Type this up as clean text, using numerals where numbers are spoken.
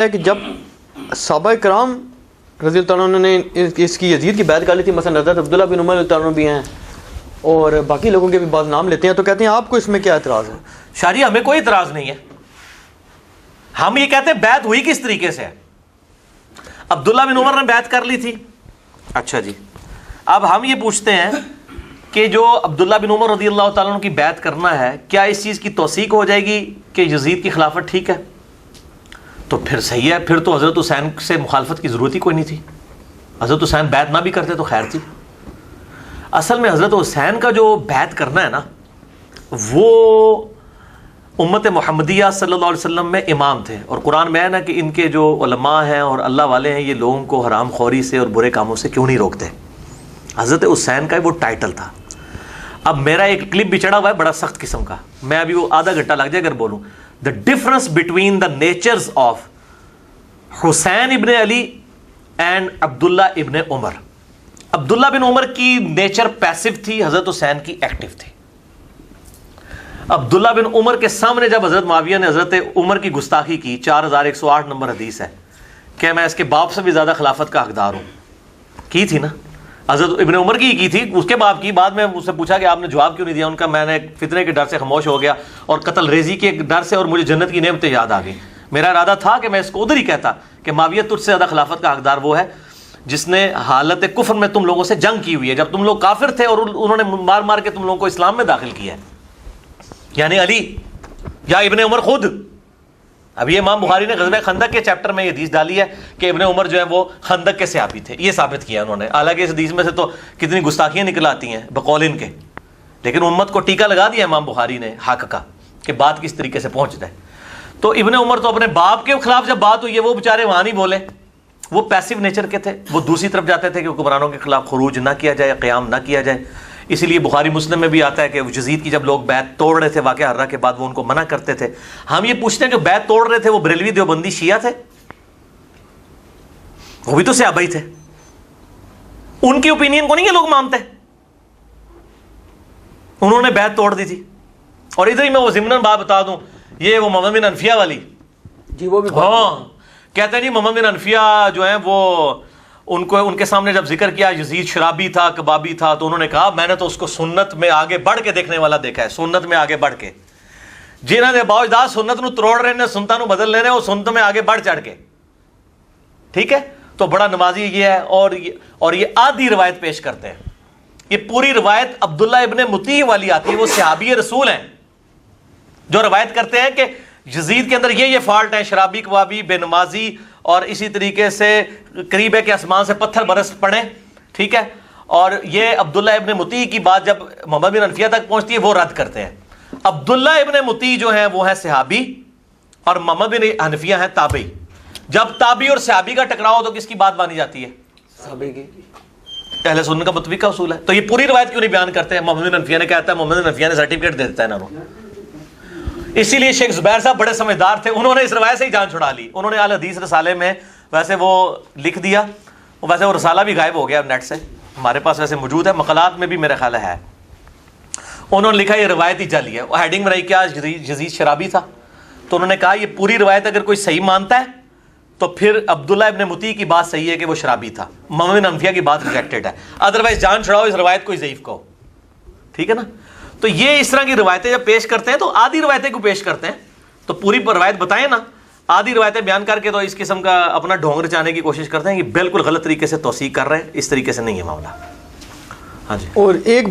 ہے کہ جب صحابہ کرام رضی اللہ عنہ نے اس کی یزید کی بیعت کر لی تھی، مثلا حضرت عبداللہ بن عمر رضی اللہ عنہ بھی ہیں اور باقی لوگوں کے بھی بعض نام لیتے ہیں، تو کہتے ہیں آپ کو اس میں کیا اعتراض ہے؟ شاہ جی ہمیں کوئی اعتراض نہیں ہے، ہم یہ کہتے ہیں بیعت ہوئی کس طریقے سے ہے۔ عبداللہ بن عمر نے بیعت کر لی تھی، اچھا جی، اب ہم یہ پوچھتے ہیں کہ جو عبداللہ بن عمر رضی اللہ تعالیٰ عنہ کی بیعت کرنا ہے، کیا اس چیز کی توثیق ہو جائے گی کہ یزید کی خلافت ٹھیک ہے؟ تو پھر صحیح ہے، پھر تو حضرت حسین سے مخالفت کی ضرورت ہی کوئی نہیں تھی، حضرت حسین بیعت نہ بھی کرتے تو خیر تھی۔ اصل میں حضرت حسین کا جو بیعت کرنا ہے نا، وہ امت محمدیہ صلی اللہ علیہ وسلم میں امام تھے، اور قرآن میں ہے نا کہ ان کے جو علماء ہیں اور اللہ والے ہیں، یہ لوگوں کو حرام خوری سے اور برے کاموں سے کیوں نہیں روکتے۔ حضرت حسین کا وہ ٹائٹل تھا۔ اب میرا ایک کلپ بھی چڑھا ہوا ہے بڑا سخت قسم کا، میں ابھی وہ آدھا گھنٹہ لگ جائے اگر بولوں۔ The difference between the natures of Hussain ibn Ali and عبداللہ ابن عمر۔ عبداللہ بن عمر کی نیچر پیسو تھی، حضرت حسین کی ایکٹیو تھی۔ عبداللہ بن عمر کے سامنے جب حضرت معاویہ نے حضرت عمر کی گستاخی کی، 4108 نمبر حدیث ہے کہ میں اس کے باپ سے بھی زیادہ خلافت کا حقدار ہوں، کی تھی نا حضرت ابن عمر کی تھی، اس کے باپ کی۔ بعد میں اس سے پوچھا کہ آپ نے جواب کیوں نہیں دیا، ان کا میں نے فتنے کے ڈر سے خاموش ہو گیا اور قتل ریزی کے ڈر سے، اور مجھے جنت کی نعمتیں یاد آ گئی۔ میرا ارادہ تھا کہ میں اس کو ادھر ہی کہتا کہ معاویہ تجھ سے زیادہ خلافت کا حقدار وہ ہے جس نے حالت کفر میں تم لوگوں سے جنگ کی ہوئی ہے، جب تم لوگ کافر تھے اور انہوں نے مار مار کے تم لوگوں کو اسلام میں داخل کیا ہے، یعنی علی یا ابن عمر خود۔ اب یہ امام بخاری نے غزوہ خندق کے چیپٹر میں یہ حدیث ڈالی ہے کہ ابن عمر جو ہے وہ خندق کے صحابی تھے، یہ ثابت کیا انہوں نے۔ حالانکہ اس حدیث میں سے تو کتنی گستاخیاں نکل آتی ہیں بقول ان کے، لیکن امت کو ٹیکا لگا دیا امام بخاری نے حق کا کہ بات کس طریقے سے پہنچ جائے۔ تو ابن عمر تو اپنے باپ کے خلاف جب بات ہوئی ہے، وہ بیچارے وہاں نہیں بولے، وہ پیسو نیچر کے تھے، وہ دوسری طرف جاتے تھے کہ حکمرانوں کے خلاف خروج نہ کیا جائے، قیام نہ کیا جائے۔ اسی لیے بخاری مسلم میں بھی آتا ہے کہ یزید کی جب لوگ بیعت توڑ رہے تھے واقعہ حرہ کے بعد، وہ ان کو منع کرتے تھے۔ ہم یہ پوچھتے ہیں جو بیعت توڑ رہے تھے وہ بریلوی دیوبندی شیعہ تھے؟ وہ بھی تو صحابہ ہی تھے، ان کی اوپینین کو نہیں یہ لوگ مانتے؟ انہوں نے بیعت توڑ دی تھی۔ اور ادھر ہی میں وہ ضمناً بات بتا دوں، یہ وہ محمد بن انفیہ والی جی، وہ بھی ہاں کہتے ہیں جی محمد بن انفیہ جو ہیں وہ ان کے سامنے جب ذکر کیا یزید شرابی تھا، کبابی تھا، تو انہوں نے کہا میں نے تو اس کو سنت میں آگے بڑھ کے دیکھنے والا دیکھا ہے، سنت میں آگے بڑھ کے۔ جنہوں نے باوجداد سنت نو تروڑ رہے نے، سنتاں نو بدل لینے، وہ سنت میں آگے بڑھ چڑھ کے، ٹھیک ہے۔ تو بڑا نمازی یہ ہے، اور یہ آدھی روایت پیش کرتے ہیں۔ یہ پوری روایت عبداللہ ابن مطیع والی آتی ہے، وہ صحابی رسول ہیں جو روایت کرتے ہیں کہ یزید کے اندر یہ فالٹ ہیں، شرابی، کبابی، بے نمازی، اور اسی طریقے سے قریب ہے کہ آسمان سے پتھر برس پڑے، ٹھیک ہے۔ اور یہ عبداللہ ابن مطیع کی بات جب محمد بن انفیہ تک پہنچتی ہے، وہ رد کرتے ہیں۔ عبداللہ ابن مطیع جو ہیں وہ ہیں صحابی، اور محمد بن حنفیہ ہیں تابعی۔ جب تابعی اور صحابی کا ٹکراؤ تو کس کی بات مانی جاتی ہے؟ صحابی کی۔ اہل سنت کا متفقہ اصول ہے۔ تو یہ پوری روایت کیوں نہیں بیان کرتے ہیں؟ محمد بن حنفیہ نے کہتا ہے، محمد بن حنفیہ نے سرٹیفکیٹ دے دیتا ہے انہوں نے۔ اسی لیے شیخ زبیر صاحب بڑے سمجھدار تھے، انہوں نے اس روایت سے ہی جان چھڑا لی۔ انہوں نے اہل حدیث رسالے میں ویسے وہ لکھ دیا، ویسے وہ رسالہ بھی غائب ہو گیا نیٹ سے، ہمارے پاس ویسے موجود ہے، مقالات میں بھی میرا خیال ہے۔ انہوں نے لکھا یہ روایت ہی جعلی ہے، وہ ہیڈنگ بنائی کیا یزید شرابی تھا، تو انہوں نے کہا یہ پوری روایت اگر کوئی صحیح مانتا ہے تو پھر عبداللہ ابن مطیع کی بات صحیح ہے کہ وہ شرابی تھا، محمد بن حنفیہ کی بات ریجیکٹڈ ہے، ادروائز جان چھڑاؤ اس روایت کو ضعیف کہو، ٹھیک ہے نا۔ تو یہ اس طرح کی روایتیں جب پیش کرتے ہیں تو آدھی روایتیں کو پیش کرتے ہیں، تو پوری روایت بتائیں نا، آدھی روایتیں بیان کر کے تو اس قسم کا اپنا ڈھونگ رچانے کی کوشش کرتے ہیں کہ بالکل غلط طریقے سے توثیق کر رہے ہیں، اس طریقے سے نہیں ہے معاملہ۔ ہاں جی، اور ایک